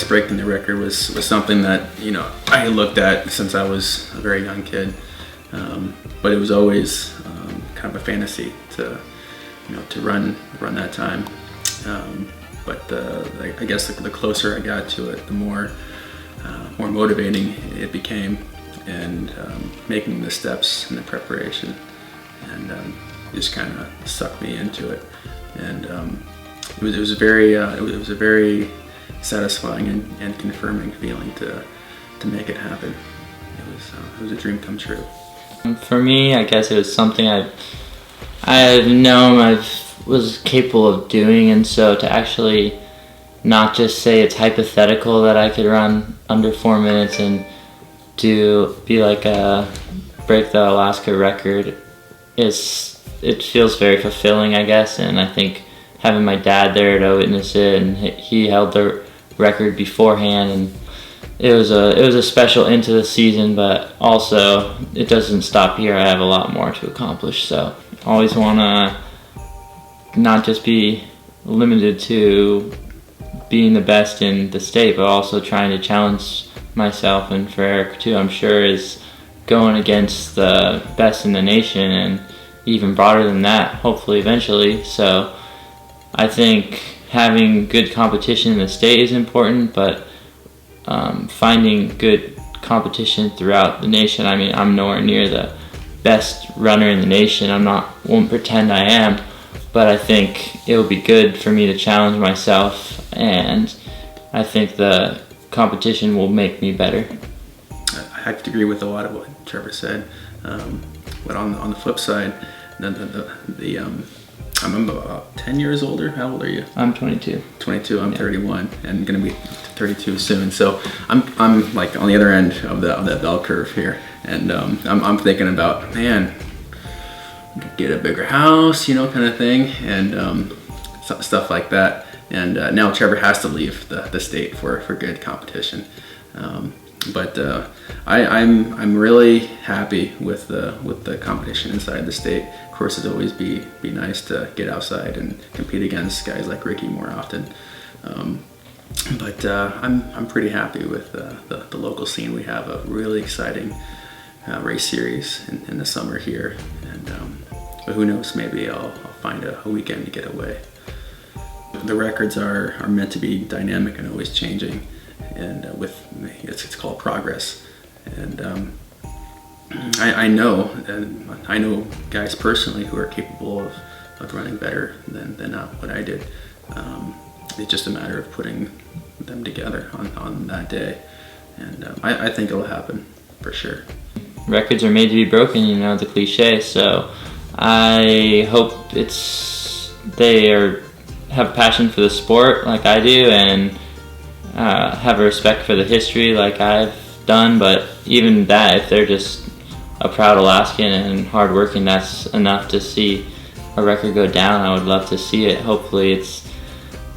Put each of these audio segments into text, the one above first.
athletics, breaking the record was something that, you know, I looked at since I was a very young kid. But it was always kind of a fantasy to, you know, to run that time. But I guess the closer I got to it, the more motivating it became, and making the steps and the preparation, and just kind of sucked me into it. And it was a very satisfying and confirming feeling to make it happen. It was a dream come true. For me, I guess it was something I've known I was capable of doing, and so to actually not just say it's hypothetical that I could run under 4 minutes and break the Alaska record, it feels very fulfilling, I guess. And I think having my dad there to witness it, and he held the record beforehand, and it was a special end to the season, but also it doesn't stop here. I have a lot more to accomplish, so I always want to not just be limited to being the best in the state, but also trying to challenge myself. And for Eric too, I'm sure, is going against the best in the nation and even broader than that, hopefully eventually. So I think having good competition in the state is important, but finding good competition throughout the nation. I mean, I'm nowhere near the best runner in the nation. Won't pretend I am, but I think it will be good for me to challenge myself, and I think the competition will make me better. I have to agree with a lot of what Trevor said, but on the flip side, I'm about 10 years older. How old are you? I'm 22. 22. I'm 31, and gonna be 32 soon. So I'm like on the other end of that bell curve here, and I'm thinking about, man, get a bigger house, you know, kind of thing, and stuff like that. And now Trevor has to leave the state for good competition. But I'm really happy with the competition inside the state. Of course, it'd always be nice to get outside and compete against guys like Ricky more often. But I'm pretty happy with the local scene. We have a really exciting race series in the summer here, and but who knows? Maybe I'll find a weekend to get away. The records are meant to be dynamic and always changing, and it's called progress. And I know guys personally who are capable of running better than what I did. It's just a matter of putting them together on that day, and I think it'll happen for sure. Records are made to be broken, you know, the cliche. So I hope have a passion for the sport like I do, and have a respect for the history like I've done. But even that, if they're just a proud Alaskan and hardworking, that's enough to see a record go down. I would love to see it. Hopefully it's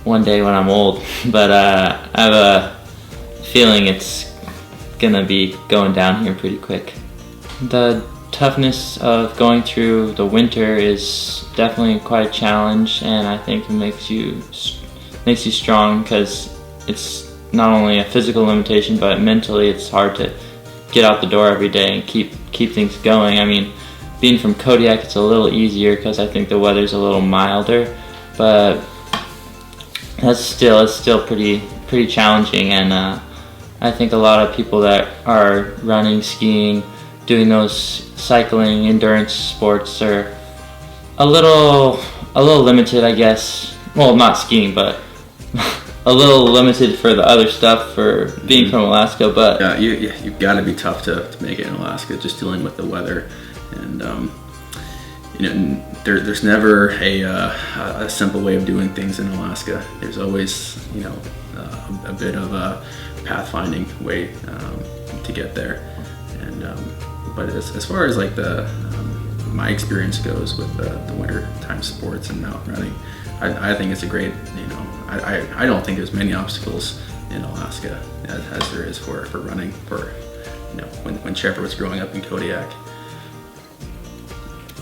one day when I'm old, but I have a feeling it's gonna be going down here pretty quick. The toughness of going through the winter is definitely quite a challenge, and I think it makes you strong, because it's not only a physical limitation, but mentally it's hard to get out the door every day and keep things going. I mean, being from Kodiak, it's a little easier because I think the weather's a little milder, but it's still pretty challenging. And I think a lot of people that are running, skiing, doing those cycling, endurance sports are a little limited, I guess. Well, not skiing, but a little limited for the other stuff for being from Alaska. But yeah, you've got to be tough to make it in Alaska, just dealing with the weather. And you know, there's never a simple way of doing things in Alaska. There's always, you know, a bit of a pathfinding way to get there. And but as far as like my experience goes with the winter time sports and mountain running, I think it's a great, you know, I don't think there's many obstacles in Alaska as there is for running, for, you know, when Trevor was growing up in Kodiak.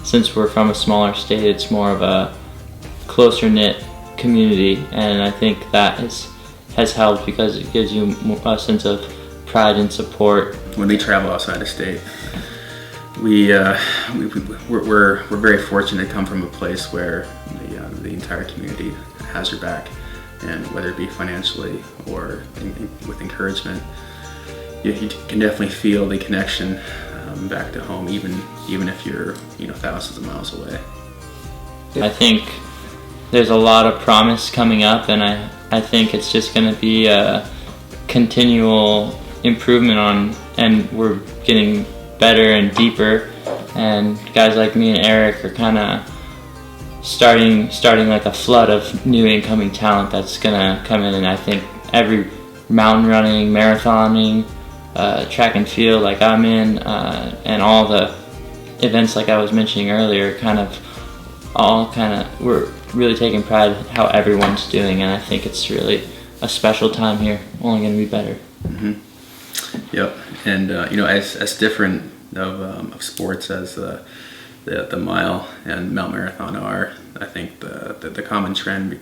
Since we're from a smaller state, it's more of a closer knit community, and I think that has has helped because it gives you a sense of pride and support. When we travel outside of state, we're very fortunate to come from a place where the entire community has your back, and whether it be financially or with encouragement, you can definitely feel the connection back to home, even if you're thousands of miles away. I think there's a lot of promise coming up, and I think it's just going to be a continual improvement on, and we're getting better and deeper, and guys like me and Eric are kind of starting like a flood of new incoming talent that's going to come in. And I think every mountain running, marathoning, track and field like I'm in, and all the events like I was mentioning earlier, we're really taking pride in how everyone's doing, and I think it's really a special time here, only going to be better. Mm-hmm. Yep, and as different of sports as the mile and Mt.Marathon are, I think the common trend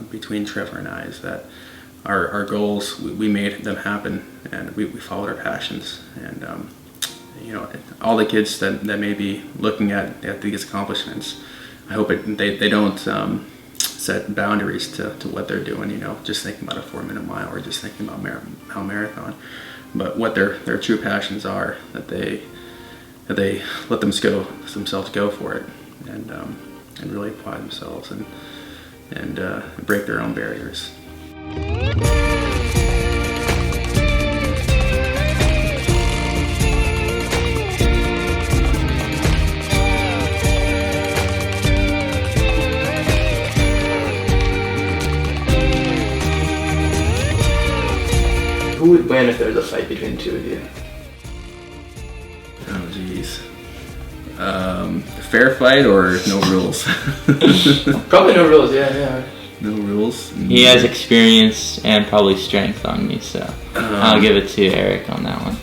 between Trevor and I is that our goals, we made them happen, and we followed our passions. And all the kids that may be looking at these accomplishments, I hope they don't set boundaries to what they're doing, just thinking about a 4-minute mile or just thinking about Mount Marathon, but what their true passions are, that they let themselves go for it, and really apply themselves and break their own barriers. Who would win if there was a fight between the two of you? Oh geez. Fair fight or no rules? Probably no rules, yeah. No rules. He has experience and probably strength on me, so I'll give it to Eric on that one.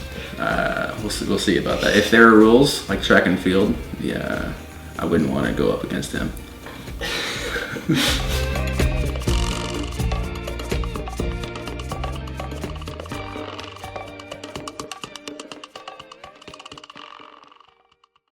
We'll see about that. If there are rules like track and field, yeah, I wouldn't want to go up against him.